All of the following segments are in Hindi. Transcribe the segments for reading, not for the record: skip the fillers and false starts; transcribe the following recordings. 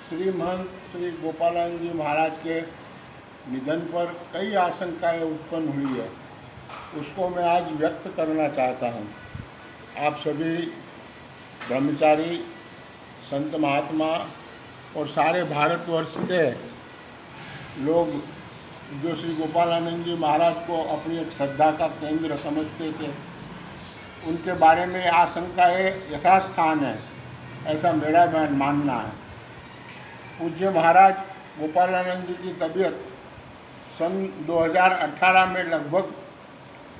श्री महंत श्री गोपालानंद जी महाराज के निधन पर कई आशंकाएं उत्पन्न हुई है, उसको मैं आज व्यक्त करना चाहता हूँ। आप सभी ब्रह्मचारी, संत महात्मा और सारे भारतवर्ष के लोग जो श्री गोपालानंद जी महाराज को अपनी एक श्रद्धा का केंद्र समझते थे, उनके बारे में आशंकाएं यथास्थान है, ऐसा मेरा मानना है। पूज्य महाराज गोपालानंद जी की तबीयत सन 2018 में लगभग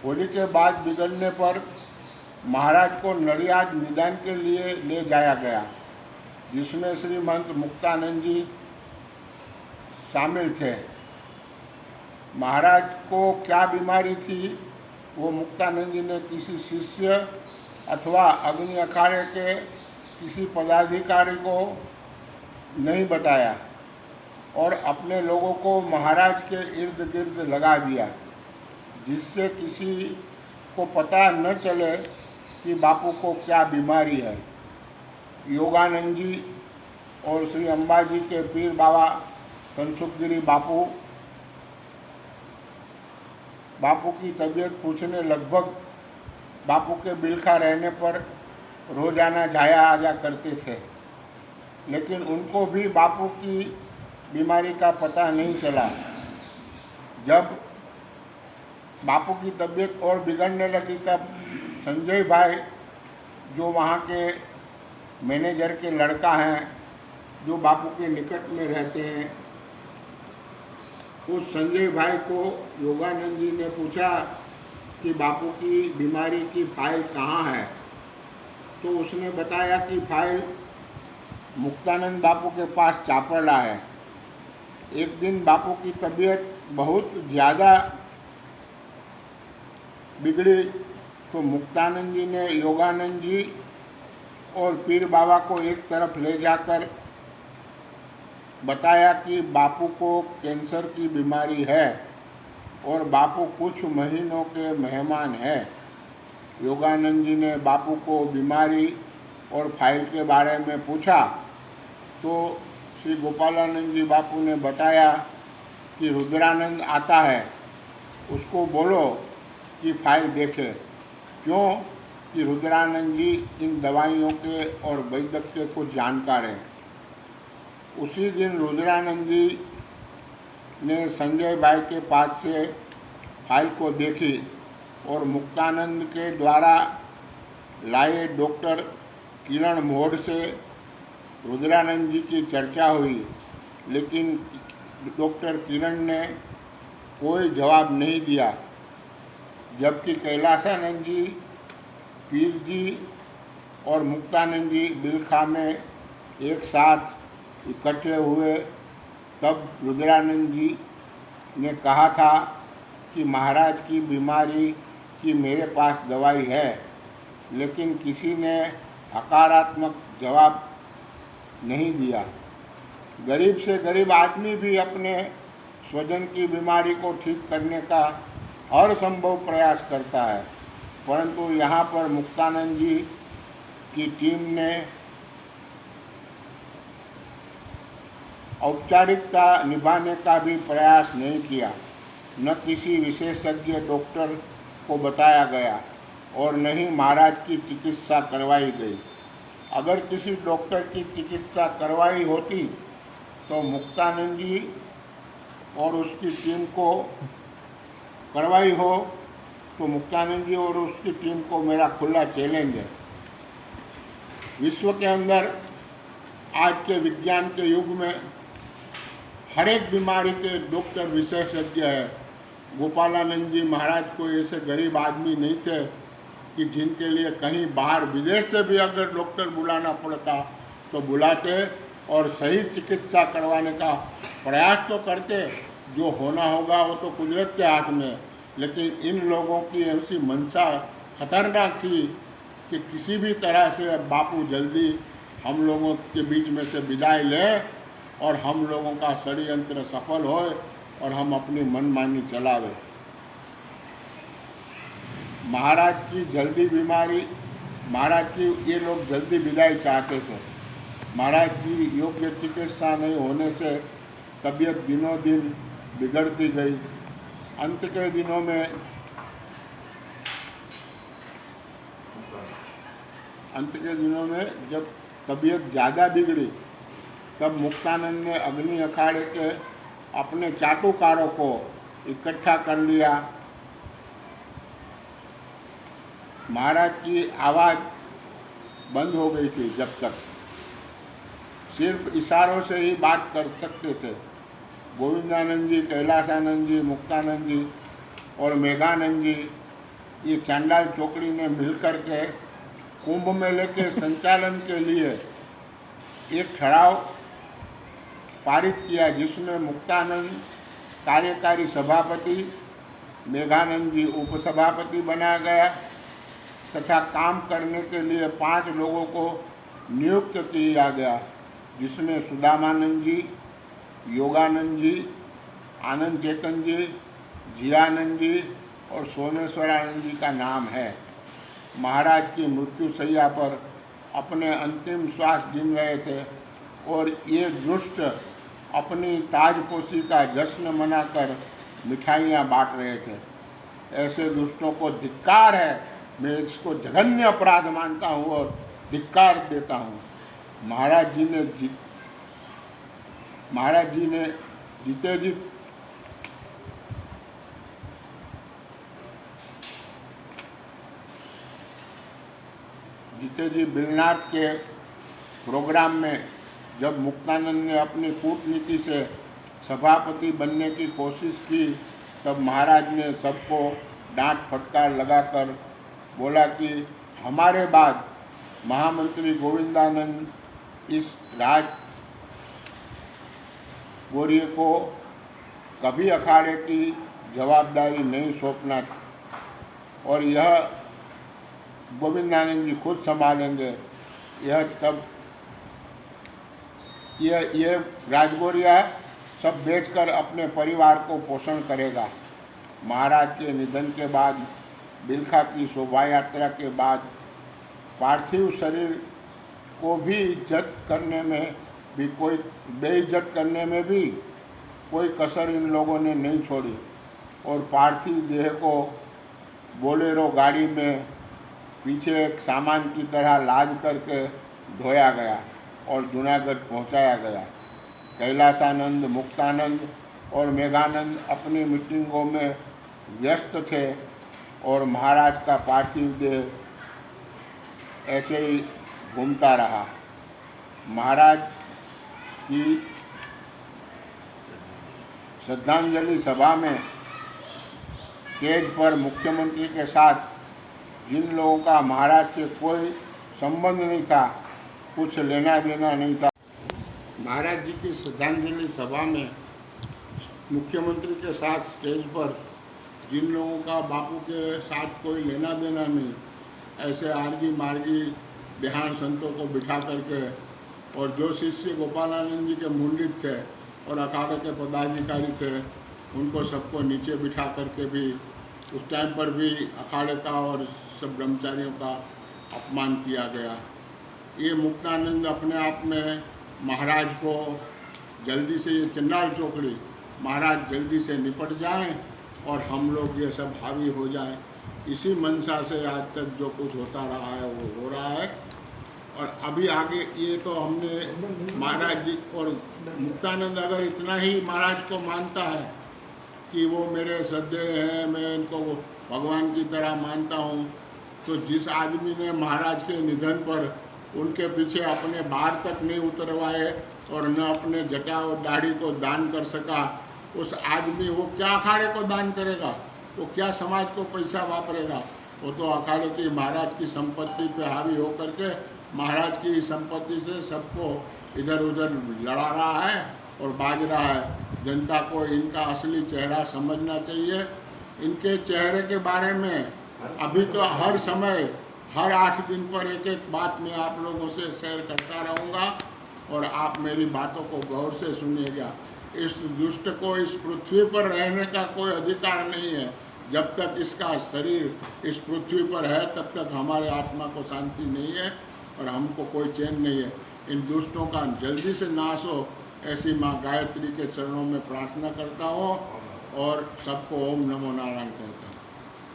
होली के बाद बिगड़ने पर महाराज को नडियाद निदान के लिए ले जाया गया, जिसमें श्री महंत मुक्तानंद जी शामिल थे। महाराज को क्या बीमारी थी, वो मुक्तानंद जी ने किसी शिष्य अथवा अग्नि अखाड़े के किसी पदाधिकारी को नहीं बताया और अपने लोगों को महाराज के इर्द गिर्द लगा दिया, जिससे किसी को पता न चले कि बापू को क्या बीमारी है। योगानंद जी और श्री अंबाजी के पीर बाबा कनसुखगिरी बापू की तबीयत पूछने लगभग बापू के बिलखा रहने पर रोजाना जाया आजा करते थे, लेकिन उनको भी बापू की बीमारी का पता नहीं चला। जब बापू की तबीयत और बिगड़ने लगी तब संजय भाई, जो वहाँ के मैनेजर के लड़का हैं, जो बापू के निकट में रहते हैं, उस संजय भाई को योगानंद जी ने पूछा कि बापू की बीमारी की फाइल कहाँ है, तो उसने बताया कि फाइल मुक्तानंद बापू के पास चापड़ा है। एक दिन बापू की तबीयत बहुत ज़्यादा बिगड़ी तो मुक्तानंद जी ने योगानंद जी और पीर बाबा को एक तरफ ले जाकर बताया कि बापू को कैंसर की बीमारी है और बापू कुछ महीनों के मेहमान हैं। योगानंद जी ने बापू को बीमारी और फाइल के बारे में पूछा तो श्री गोपालानंद जी बापू ने बताया कि रुद्रानंद आता है, उसको बोलो कि फाइल देखे। क्यों कि रुद्रानंद जी इन दवाइयों के और वैद्य को जानकार हैं। उसी दिन रुद्रानंद जी ने संजय भाई के पास से फाइल को देखी और मुक्तानंद के द्वारा लाए डॉक्टर किरण मोड़ से रुद्रानंद जी की चर्चा हुई, लेकिन डॉक्टर किरण ने कोई जवाब नहीं दिया। जबकि कैलाशानंद जी, पीर जी और मुक्तानंद जी बिलखा में एक साथ इकट्ठे हुए, तब रुद्रानंद जी ने कहा था कि महाराज की बीमारी की मेरे पास दवाई है, लेकिन किसी ने हकारात्मक जवाब नहीं दिया। गरीब से गरीब आदमी भी अपने स्वजन की बीमारी को ठीक करने का हर संभव प्रयास करता है, परंतु यहाँ पर मुक्तानंद जी की टीम ने औपचारिकता निभाने का भी प्रयास नहीं किया। न किसी विशेषज्ञ डॉक्टर को बताया गया और न ही महाराज की चिकित्सा करवाई गई। अगर किसी डॉक्टर की चिकित्सा करवाई होती तो मुक्तानंद जी और उसकी टीम को करवाई हो तो मुक्तानंद जी और उसकी टीम को मेरा खुला चैलेंज है। विश्व के अंदर आज के विज्ञान के युग में हर एक बीमारी के डॉक्टर विशेषज्ञ है। गोपालानंद जी महाराज कोई ऐसे गरीब आदमी नहीं थे कि जिनके लिए कहीं बाहर विदेश से भी अगर डॉक्टर बुलाना पड़ता तो बुलाते और सही चिकित्सा करवाने का प्रयास तो करते। जो होना होगा वो तो कुदरत के हाथ में, लेकिन इन लोगों की ऐसी मंशा खतरनाक थी कि किसी भी तरह से बापू जल्दी हम लोगों के बीच में से विदाई लें और हम लोगों का षड्यंत्र सफल हो और हम अपनी मनमानी चलावे। महाराज की जल्दी बीमारी, महाराज की ये लोग जल्दी विदाई चाहते थे, महाराज की योग्य चिकित्सा नहीं होने से तबीयत दिनों दिन बिगड़ती गई। अंत के दिनों में जब तबीयत ज़्यादा बिगड़ी तब मुक्तानंद ने अग्नि अखाड़े के अपने चाटुकारों को इकट्ठा कर लिया। महाराज की आवाज़ बंद हो गई थी, जब तक सिर्फ इशारों से ही बात कर सकते थे। गोविंदानंद जी, कैलासानंद जी, मुक्तानंद जी और मेघानंद जी, ये चांडाल चौकड़ी ने मिलकर के कुंभ मेले के संचालन के लिए एक ठराव पारित किया, जिसमें मुक्तानंद कार्यकारी सभापति, मेघानंद जी उपसभापति बनाया गया तथा काम करने के लिए 5 लोगों को नियुक्त किया गया, जिसमें सुदामानंद जी, योगानंद जी, आनंद चेतन जी, जियानंद जी और सोमेश्वरानंद जी का नाम है। महाराज की मृत्युशैया पर अपने अंतिम श्वास गिन रहे थे और ये दुष्ट अपनी ताजपोशी का जश्न मनाकर मिठाइयाँ बांट रहे थे। ऐसे दुष्टों को धिक्कार है। मैं इसको जघन्य अपराध मानता हूँ और धिक्कार देता हूँ। महाराज जी ने जीते जी बिलनाथ के प्रोग्राम में जब मुक्तानंद ने अपनी कूटनीति से सभापति बनने की कोशिश की, तब महाराज ने सबको डांट फटकार लगाकर बोला कि हमारे बाद महामंत्री गोविंदानंद इस राज गौरी को कभी अखाड़े की जवाबदारी नहीं सौंपना और यह गोविंदानंद जी खुद संभालेंगे। यह राजगोरिया सब बेचकर अपने परिवार को पोषण करेगा। महाराज के निधन के बाद बिलखा की शोभा यात्रा के बाद पार्थिव शरीर को भी बेइज्जत करने में भी कोई कसर इन लोगों ने नहीं छोड़ी और पार्थिव देह को बोलेरो गाड़ी में पीछे एक सामान की तरह लाद करके धोया गया और जूनागढ़ पहुंचाया गया। कैलासानंद, मुक्तानंद और मेघानंद अपनी मीटिंगों में व्यस्त थे और महाराज का पार्थिव देह ऐसे ही घूमता रहा। महाराज की श्रद्धांजलि सभा में स्टेज पर मुख्यमंत्री के साथ जिन लोगों का महाराज से कोई संबंध नहीं था, कुछ लेना देना नहीं था, महाराज जी की श्रद्धांजलि सभा में मुख्यमंत्री के साथ स्टेज पर जिन लोगों का बापू के साथ कोई लेना देना नहीं, ऐसे आर्गी मार्गी बिहार संतों को बिठा करके और जो शिष्य गोपालानंद जी के मुंडित थे और अखाड़े के पदाधिकारी थे, उनको सबको नीचे बिठा करके भी उस टाइम पर भी अखाड़े का और सब ब्रह्मचारियों का अपमान किया गया। ये मुक्तानंद अपने आप में महाराज को जल्दी से, ये चंडाल चौकड़ी महाराज जल्दी से निपट जाएं और हम लोग ये सब हावी हो जाएं, इसी मंशा से आज तक जो कुछ होता रहा है वो हो रहा है। और अभी आगे ये तो हमने महाराज जी और मुक्तानंद अगर इतना ही महाराज को मानता है कि वो मेरे श्रद्धेय हैं, मैं इनको भगवान की तरह मानता हूँ, तो जिस आदमी ने महाराज के निधन पर उनके पीछे अपने बार तक नहीं उतरवाए और न अपने जटा और दाढ़ी को दान कर सका, उस आदमी वो क्या अखाड़े को दान करेगा, वो क्या समाज को पैसा वापरेगा? वो तो अखाड़े की महाराज की संपत्ति पे हावी होकर के महाराज की संपत्ति से सबको इधर उधर लड़ा रहा है और बाज रहा है। जनता को इनका असली चेहरा समझना चाहिए। इनके चेहरे के बारे में अभी तो हर समय, हर 8 दिन पर एक एक बात मैं आप लोगों से शेयर करता रहूँगा और आप मेरी बातों को गौर से सुनिएगा। इस दुष्ट को इस पृथ्वी पर रहने का कोई अधिकार नहीं है। जब तक इसका शरीर इस पृथ्वी पर है तब तक हमारे आत्मा को शांति नहीं है और हमको कोई चैन नहीं है। इन दुष्टों का जल्दी से नाश हो, ऐसी माँ गायत्री के चरणों में प्रार्थना करता हूँ और सबको ओम नमो नारायण कहता हूँ।